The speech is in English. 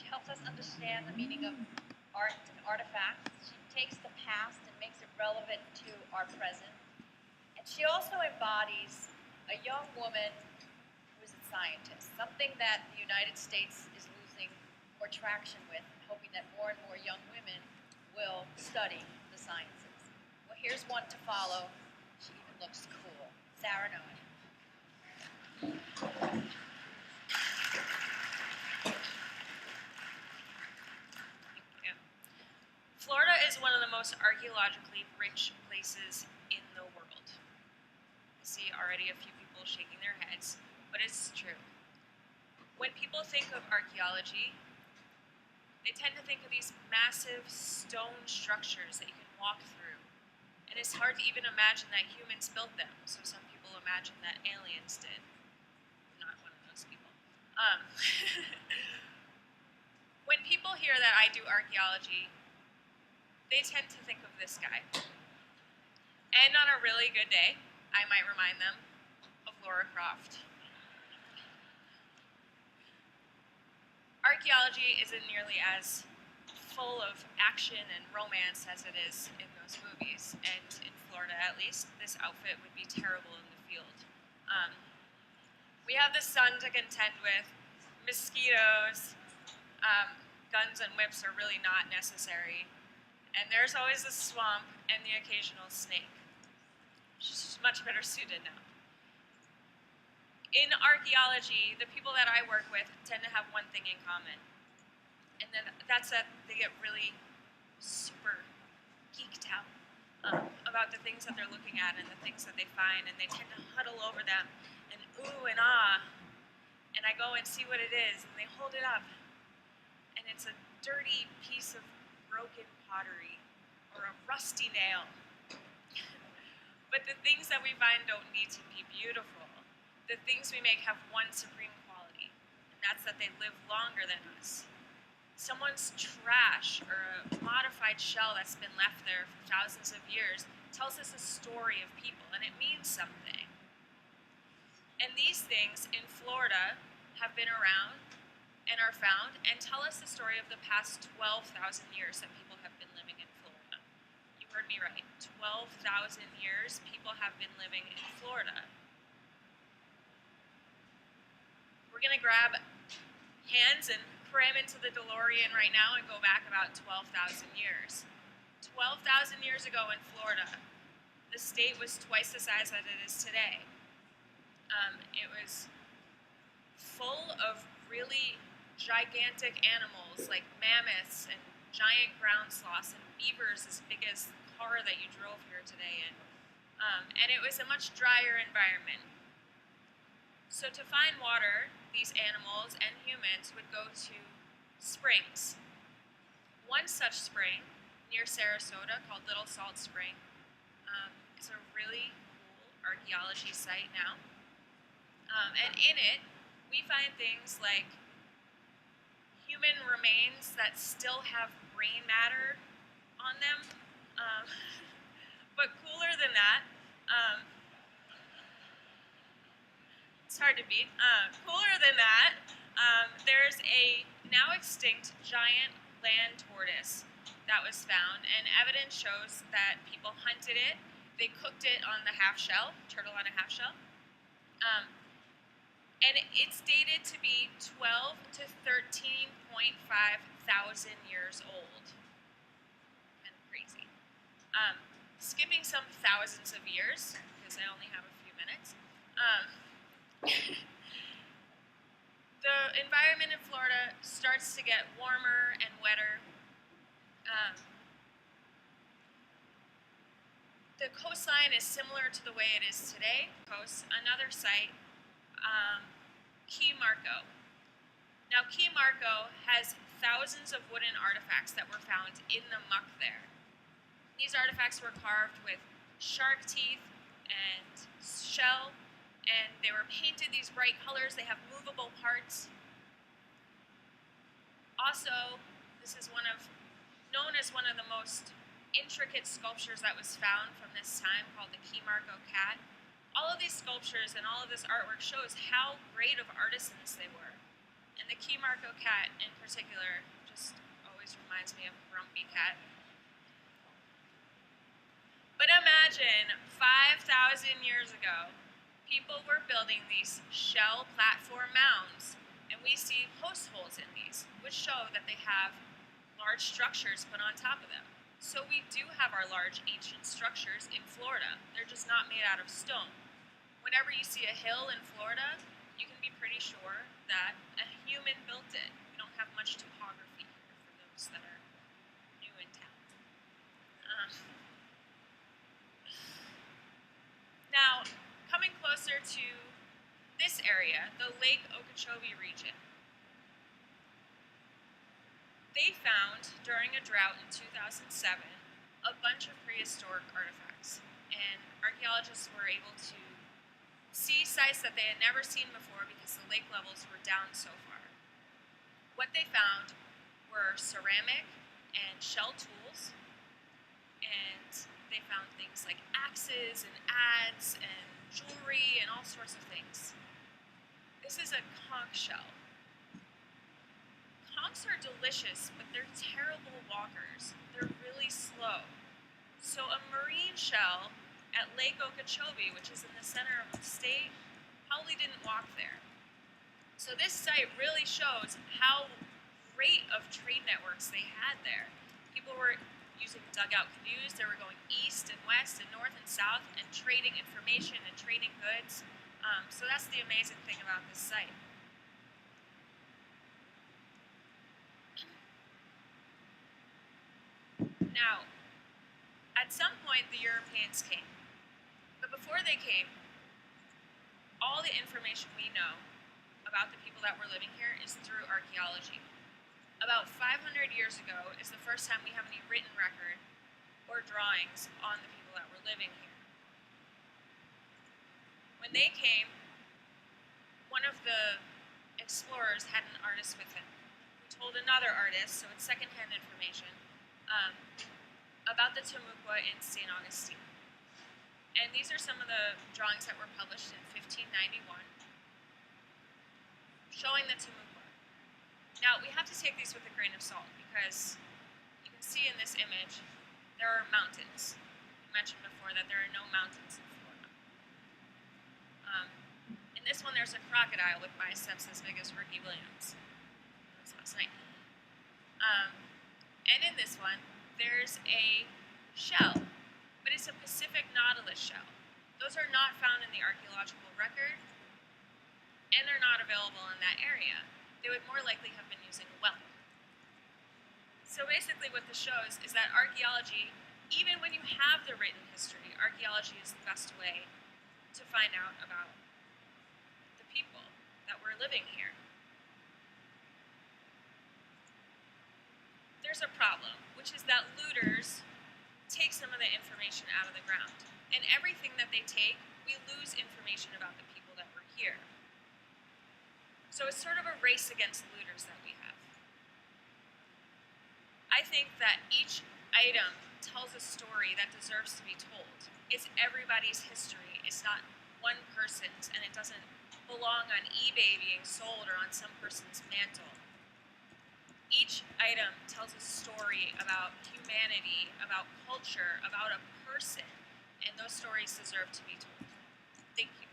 helps us understand the meaning of art and artifacts. She takes the past and makes it relevant to our present. And she also embodies a young woman who is a scientist, something that the United States is losing more traction with, hoping that more and more young women will study the sciences. Well, here's one to follow. She even looks cool. Sarah Nohe. Florida is one of the most archaeologically rich places in the world. I see already a few people shaking their heads, but it's true. When people think of archaeology, they tend to think of these massive stone structures that you can walk through. And it's hard to even imagine that humans built them, so some people imagine that aliens did. I'm not one of those people. When people hear that I do archaeology, they tend to think of this guy. And on a really good day, I might remind them of Laura Croft. Archaeology isn't nearly as full of action and romance as it is in those movies, and in Florida at least, this outfit would be terrible in the field. We have the sun to contend with, mosquitoes, guns and whips are really not necessary. And there's always a swamp and the occasional snake. She's much better suited now. In archaeology, the people that I work with tend to have one thing in common. And then that's that they get really super geeked out about the things that they're looking at and the things that they find. And they tend to huddle over them and ooh and ah. And I go and see what it is, and they hold it up. And it's a dirty piece of broken pottery or a rusty nail. But the things that we find don't need to be beautiful. The things we make have one supreme quality, and that's that they live longer than us. Someone's trash or a modified shell that's been left there for thousands of years tells us a story of people, and it means something. And these things in Florida have been around and are found and tell us the story of the past 12,000 years that people have been living in Florida. You heard me right. 12,000 years people have been living in Florida. We're going to grab hands and cram into the DeLorean right now and go back about 12,000 years. 12,000 years ago in Florida, the state was twice the size that it is today. It was full of really gigantic animals like mammoths and giant ground sloths and beavers as big as the car that you drove here today in. And it was a much drier environment. So to find water, these animals and humans would go to springs. One such spring near Sarasota called Little Salt Spring is a really cool archaeology site now. And in it, we find things like human remains that still have brain matter on them. But cooler than that, it's hard to beat. Cooler than that, there's a now extinct giant land tortoise that was found, and evidence shows that people hunted it. They cooked it on the half shell, turtle on a half shell. And it's dated to be 12 to 13.5 thousand years old. Kind of crazy. Skipping some thousands of years, because I only have a few minutes. The environment in Florida starts to get warmer and wetter. The coastline is similar to the way it is today. Another site, Key Marco. Now, Key Marco has thousands of wooden artifacts that were found in the muck there. These artifacts were carved with shark teeth and shell, and they were painted these bright colors. They have movable parts. Also, this is known as one of the most intricate sculptures that was found from this time, called the Key Marco cat. All of these sculptures and all of this artwork shows how great of artisans they were. And the Key Marco cat in particular just always reminds me of a grumpy cat. But imagine 5,000 years ago, people were building these shell platform mounds, and we see post holes in these, which show that they have large structures put on top of them. So we do have our large ancient structures in Florida. They're just not made out of stone. Whenever you see a hill in Florida, you can be pretty sure that a human built it. We don't have much topography here for those that are new in town. Now, coming closer to this area, the Lake Okeechobee region, they found during a drought in 2007 a bunch of prehistoric artifacts, and archaeologists were able to see sites that they had never seen before because the lake levels were down so far. What they found were ceramic and shell tools, and they found things like axes and adze and jewelry and all sorts of things. This is a conch shell. Conchs are delicious, but they're terrible walkers. They're really slow. So a marine shell at Lake Okeechobee, which is in the center of the state, probably didn't walk there. So this site really shows how great of trade networks they had there. People were using dugout canoes, they were going east and west and north and south and trading information and trading goods. So that's the amazing thing about this site. Now, at some point the Europeans came, but before they came, all the information we know about the people that were living here is through archaeology. About 500 years ago is the first time we have any written record or drawings on the people that were living here. When they came, one of the explorers had an artist with him who told another artist, so it's secondhand information, about the Timucua in St. Augustine. And these are some of the drawings that were published in 1591, showing the Timucua. Now, we have to take these with a grain of salt because you can see in this image there are mountains. I mentioned before that there are no mountains in Florida. In this one, there's a crocodile with biceps as big as Ricky Williams. That was last night. And in this one, there's a shell, but it's a Pacific nautilus shell. Those are not found in the archaeological record, and they're not available in that area. They would more likely have been using whelk. So basically what this shows is that archaeology, even when you have the written history, archaeology is the best way to find out about the people that were living here. There's a problem, which is that looters take some of the information out of the ground. And everything that they take, we lose information about the people that were here. So it's sort of a race against looters that we have. I think that each item tells a story that deserves to be told. It's everybody's history. It's not one person's, and it doesn't belong on eBay being sold or on some person's mantle. Each item tells a story about humanity, about culture, about a person, and those stories deserve to be told. Thank you.